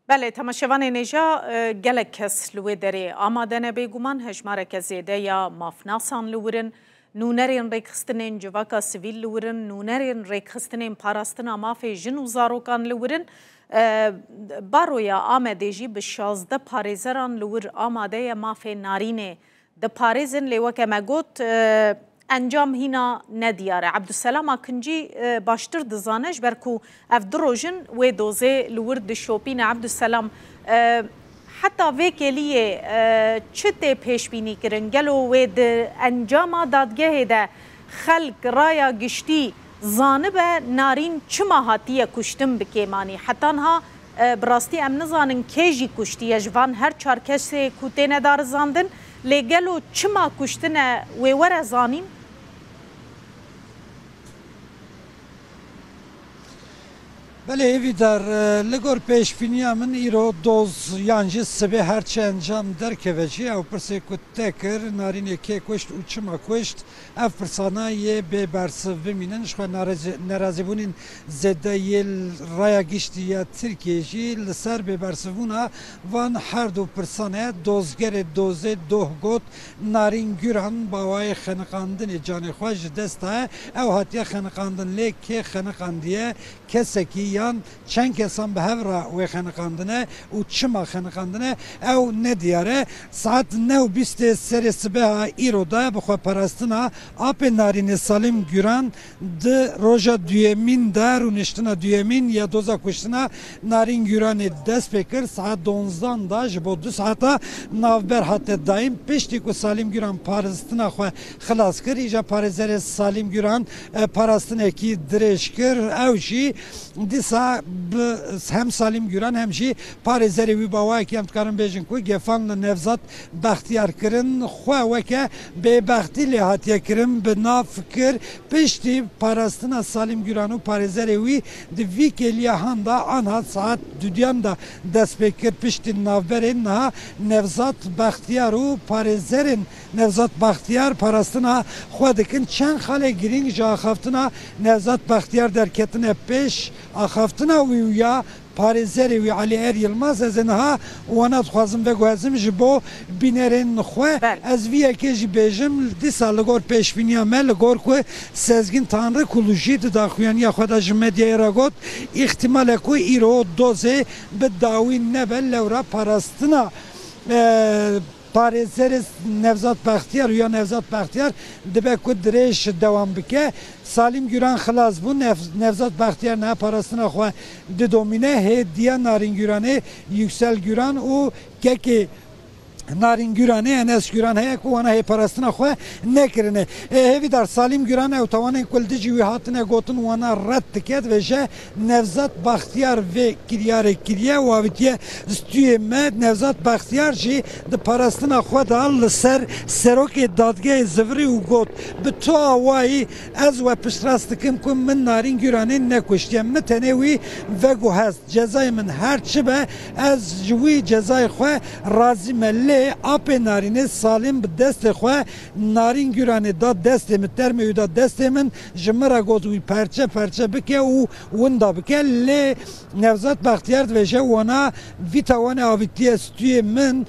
بله تماشاوان نیجا گلک کس لوی داره آماده نبیگومان هجمارک زیده یا مافناسان لورن نونرین ریخستنین جواکا سویل لورن نونرین ریخستنین پاراستن مافی جن و زاروکان لورن بارویا آمده جی به 16 پاریزران لور آماده مافی نارینه ده پاریزن لیوکه مگوت انجام هینا ندیاره عبدالسلام آکنجی باشتر دزانش برکو اف دروژن و دوزه لور دشوپین عبدالسلام حتی وکلیه چته پیش بینی کرن گلو و ده انجام دادگه ده خلق رایا گشتی زانبه نارین چما هاتیه کشتم بکیمانی حتی ها براستی ام نزانن کیجی کشتی جوان هر چار کسی کوته ندار زاندن لگلو چما کشتنه و ور زانین بله ایوی در لگور پیشبینی من ایرو دوز یانجی سبه هرچه انجام درکوچی او پرسه که تکر نارینه که کشت و چما کشت او پرسانه یه به برسو بمینن شخواه نرازیبونین زده یه رای گشتی یا ترکیجی لسر به برسوونا وان هر دو پرسانه دوزگر دوزه دوه گوت نارین گران باوای خنقاندن جان خواهش دسته او حتی خنقاندن لیک که خنقاندیه کسکی یان چند کسان به هفرا و خنقاندنه و چما خنقاندنه او ندیاره ساعت 9:20 سر صبح ایرو دا بخواه پرستنا آپ نارین سالم گران ده روژا دویمین دا رونشتنا دویمین یا دوزا کشتنا نارین گران دست بکر ساعت 12 دا جبو 2 ساعتا نافبر حتی دایم پشتی که سالم گران پرستنا خواه خلاص کر ایجا پرزر سالم گران پرستنه کی درش کر او جی دیسا هم سالم گران هم جی پارێزەری وی باوایەکی ئەم دکارم بێژن کوی گێفان لە نێڤزات بەختیارکردن خوا وەکە بێبەختی لێ هاتیەکردن بە ناو فکر پشتی پاراستنا سالم گران و پارێزەری وی di vî kêliya handa anha saet dudiyan da dest pê kir piştî navberên niha Nevzat Bextiyar û parêzerên Nevzat Bextiyar parastina xwe dikin çend xalê girîng ji axaftina Nevzat Bextiyar derketine pêş axaftina wî ya پارێزەری وی علی ئەر یلماز ez niha wana dixwazim veguhezim ji bo bînerên xwe ez vî yekê jî bêjim dîsa li gor pêşbîniya me li gor ku Sezgin Tanrı Kulu jî di daxuyaniya xwe de ji medyayê re got îxtimale ku îro dozê bi dawî nebe lewra parastina parêzerê Nevzat Bextiyar ya Nevzat Bextiyar dibe ku dirêj dewam bike Salim Güran xilas bû Nevzat Bextiyar ne parastina xwe didomîne hêdiya Narîn Güranê Yüksel Güran û kekê Narîn Güranê Enes Güran heye ku wana hê parastina xwe nekirine hêvî dar Salim Güran ew tawanên Kurdî jî wî hatine gotin wana red diket ve ji Nevzat Bextiyar vê kiryarê kiriye û avitiye stûyê me Nevzat Bextiyar jî di parastina xwe da li ser serokê dadgehê zivirî û got bi tu awayî ez we piştrast dikim ku min Narîn Güranê nekuştiye min tenê wî veguhest cezayê min her çi be ez ji wî cezayê xwe razî me lê apê narînê salim bi destê xwe Narîn Güranê da destê min termê wî da destê min ji min re got wî perçe perçe bike û winda bike lê Nevzat Bextiyar dibêje wana vî tawanê avîtiye stûyê min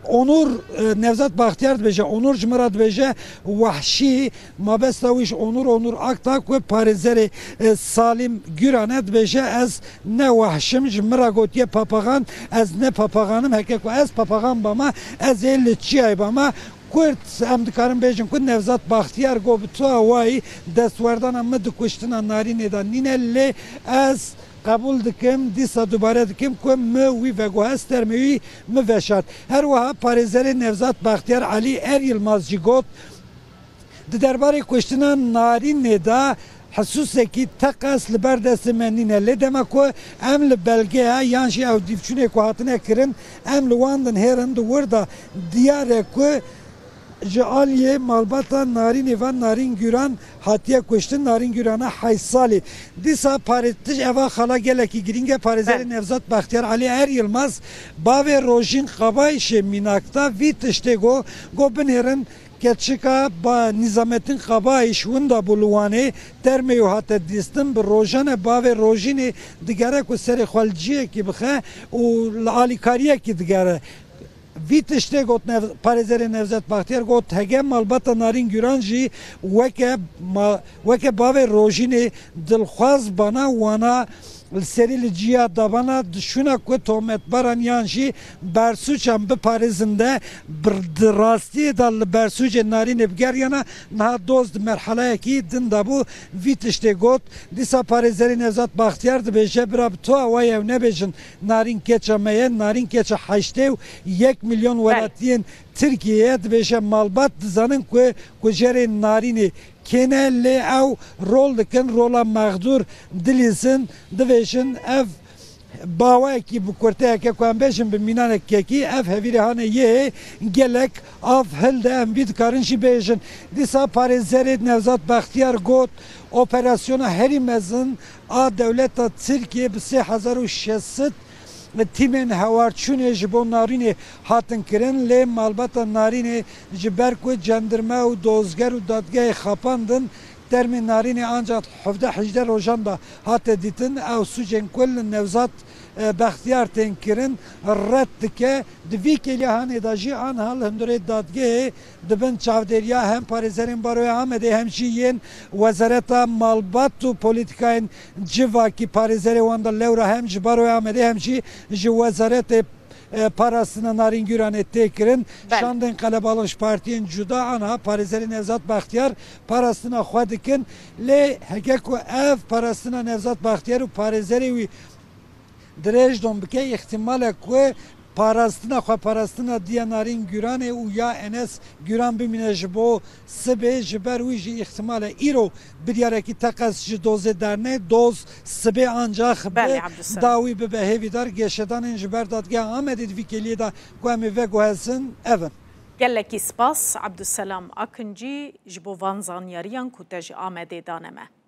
Onur Nevzat Bextiyar dibêje Onur ji min re dibêje wehşî mabesta wî ji Onur akta ku parêzerê Salim Güranê dibêje ez ne wehşim ji min re gotiye papagan ez ne papaganım heke ku ez papagan bama ez ê li çiyayê bama Kurd em dikarin bêjin ku Nevzat Bextiyar got bi tu awayî destwerdana me dikuştina Narînê da nîne lê ez قبول dikim dîsa dubare dikim ku me wî veguhest termê wî me veşart her wiha parêzerê Nevzat Bextiyar Alî Er Yilmaz jî got di derbarê kuştina Narînê da Hesûsekî teqes li ber destê me nîne lê dema ku em li belgeya yan jî ew dîvçûnê ku hatine kirin em li wan din hêrin di wirda diyare ku ji aliyê malbata Narînê ve Narîn Güran hatiye kuştin Narîn Güran'a hay salî dîsa parêtij eva xala gelekî giring e parêzerê Nevzat Bextiyar Alî Er Yilmaz bavê rojîn qabayişê mînakta vî tiştê got binêrin keçika ba Nizamettin Qabayîş wenda bulwanê termê û hate dîstin bi rojane bavê rojînê digere ku serê xwelciyekî bixe û li alîkariyekî digere. Vî tiştê got parêzerê Nevzet Baxtiyar got hege malbata Narîn Güran jî weke bavê rojînê dilxwaz bana wana li serî li ciya dabana dişûna ku tohmetbaran yan jî bersûçan biparêzin de di rastiyê da li bersûcê Narînê bigeriyana niha doz di merheleyekî din dabû vî tiştê got dîsa parêzerê Nevzet Baxtiyar dibêje bira bi to away ew nebêjin Narîn keça me ye Narîn keça heştê û 1 milyon welatiyên Tirkiyeyê dibêje malbat dizanin ku jerê Narînê kêne lê ew rol dikin rola mexdûr dilîzin dibêjin ev bawayekî bi kurteyeke ku em bêjin bi mînanek kekî ev hevîrê hane yê gelek av hil de em vî dikarin jî bêjin. Dîsa parêzerê Nevzet Baxtiyar got operasyona herî mezin a dewleta Tirkiye bi 3600 tîmên hewarçûnê ji bo Narînê hatin kirin lê malbata Narînê ji ber ku cendirme û dozger û dadgehê xapandin termê Narînê ancak 17-18 rojan da hate dîtin ew sûcên ku li Nevzat Baxtiyar tên kirin red dike di vî kêlihanê da jî aniha li hundirê dadgehê dibin çavdêriya hem parêzerên Baroya Amedê hem jî yên Wezareta Malbat û Polîtikayên Civakî parêzerê wan da lewra hem ji Baroya Amedê hem jî ji Wezaretê parastina Narîn Güranê tê kirin şandên qelebalix partiyên cuda aniha parêzerê Nevzat Baxtiyar parastina xwe dikin lê heke ku ev parastina Nevzat Baxtiyar û parêzerê wî dirêj don bike ihtimale ku parastina xwe parastina diya Narîn Güranê û ya Enes Güran bimîne ji bo sibê ji ber wî jî ihtimale îro biryarekî teqes ji dozê derne doz sibê ancak dawî bibe hêvîdar geşedanên ji ber dadgeha Amedê vî keliyê da ku em ê veguhezin evin. Gelekî spas Abdüselam Akıncî ji bo van zanyariyan ku te ji Amedê daneme.